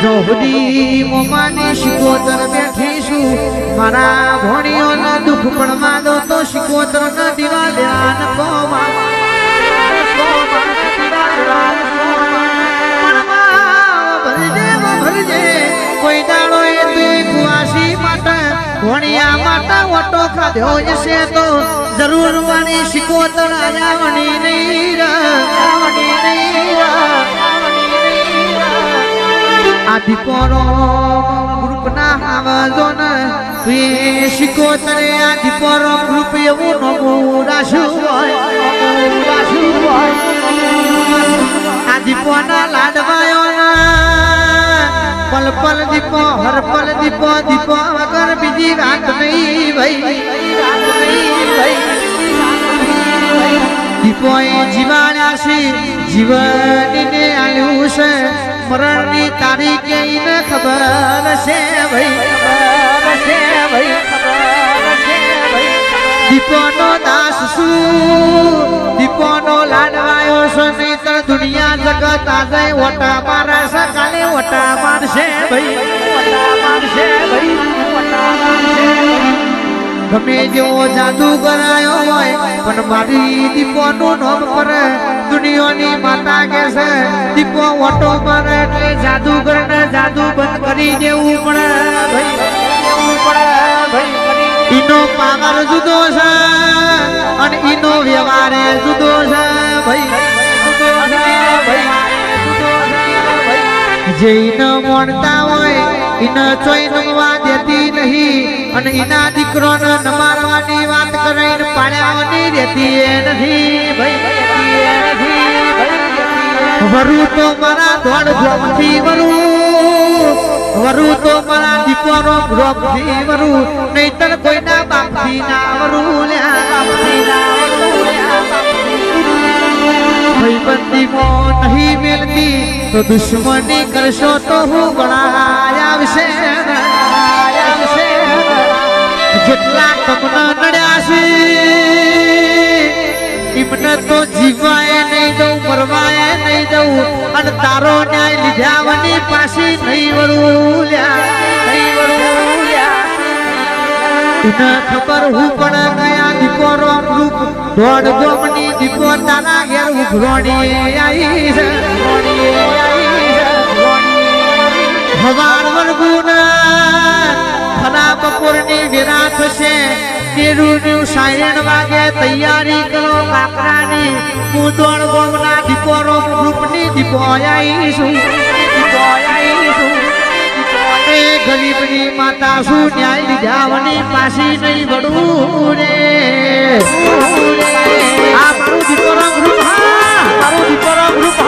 જોહદી મોમાની શિકોતર બેઠીશું મારા ભોણીઓના દુઃખ પણ માદો તો શિકોતર ના દિવાલ્યા ન કોમા ભરજે કોઈ દાડો એ તું કુવાસી માટે ભોણિયા માટે ઓટો ખાધ્યો જશે તો જરૂર મારી શિકોતર આવવાની નહીં આદિપોરો ગ્રુપના હાવજોન તું શિકોતરે આદિપોરો ગ્રુપ એવું નમું રાશું હોય આદિપોના લાડવાયોના પલ પલ દીપો હર પલ દીપો દીપો વગર બીજી રાત નહીં ભાઈ દીપો એ જીવાડ્યા છે જીવનને આલ્યું છે મરણની તારીખે એને ખબર છે ભાઈ દીપોનો દાસ શું દીપોનો લાડવાયો છે નહીતર દુનિયા જગત આજે ઓટા મારે છે કાલે ઓટા મારશે ભાઈ ગમે જેવો જાદુ કરાયો હોય પણ મારી દીપોનું નામ પર દુનિયાની માતા કે છે દીપો ઓટો મારે એટલે જાદુગર ને જાદુ બંધ કરી દેવું પડે ભાઈ ઈનો પાવર જુદો છે અને ઈનો વ્યવહાર જુદો છે ભાઈ જે ઈનો મોણતા હોય ઈને ચોઈ નમવા દેતી નહીં અને ઈના દીકરોને નમારવાની વાત કરીને પાડ્યાની રહેતી નથી ભાઈ વરુ તો મારા દોડ જોમથી વરુ તો મારા દીકરો ગ્રોમથી વરુ નહીતર કોઈના બાપથી ના વરુ ભાઈબંધીમાં નહીં મેલતી તો દુશ્મની કરશો તો હું ગણાય આવશે જેટલા તમને નડ્યા છે એમને તો જીવાય નહીં દઉં મરવાય નહીં દઉં અને તારો ન્યાય લીધાવાની પાછી નહીં વળું એને ખબર હું પણ ગયા દીપો રૂપ દોડ ગોમની દીપો તારા ઘેર ઉઘરોણી આવી છે હવાર વર્ગુના ફલા બપોરની વેરા થશે તેરુનું સાયણ વાગે તૈયારી કરો કાકરાની હું દોડ ગોમના દીપોરો ગ્રુપની દીપો આવીશું ગરીબની માતા શું ન્યાય લીધાવાની પાછી નહીં વળવું રે આ મારું દીપોરો ગ્રુપ મારું દીપોરો ગ્રુપ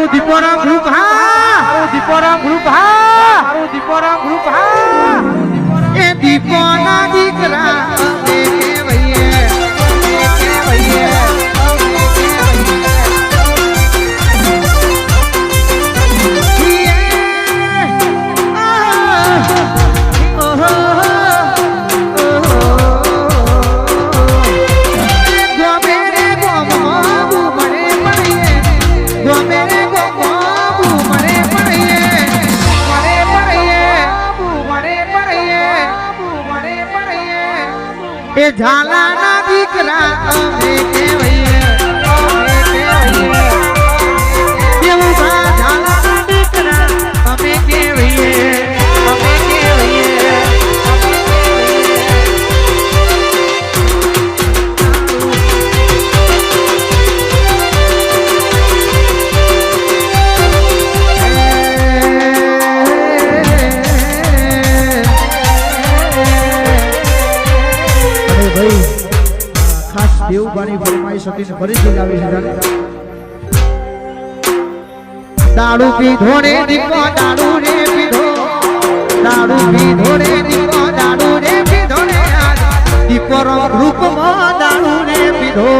મારું દીપોરામ ગ્રુપ હા મારું દીપોરામ ગ્રુપ હા મારું દીપોરામ ગ્રુપ હા એ દીપોના દીકરા અમે કહેવાઈએ એ ઝાલાના દીકરા અમે કહેવાઈએ એવું ઝાલાના દીકરા અમે કહેવાઈએ દેવબાની ફરમાઈશ હતી ને ફરીથી લાવી છે દારૂ પીધો રે દીકો દારૂ રે પીધો દારૂ પીધો રે દીકો દારૂ રે પીધો રે દીપોરો રૂપમાં દારૂ રે પીધો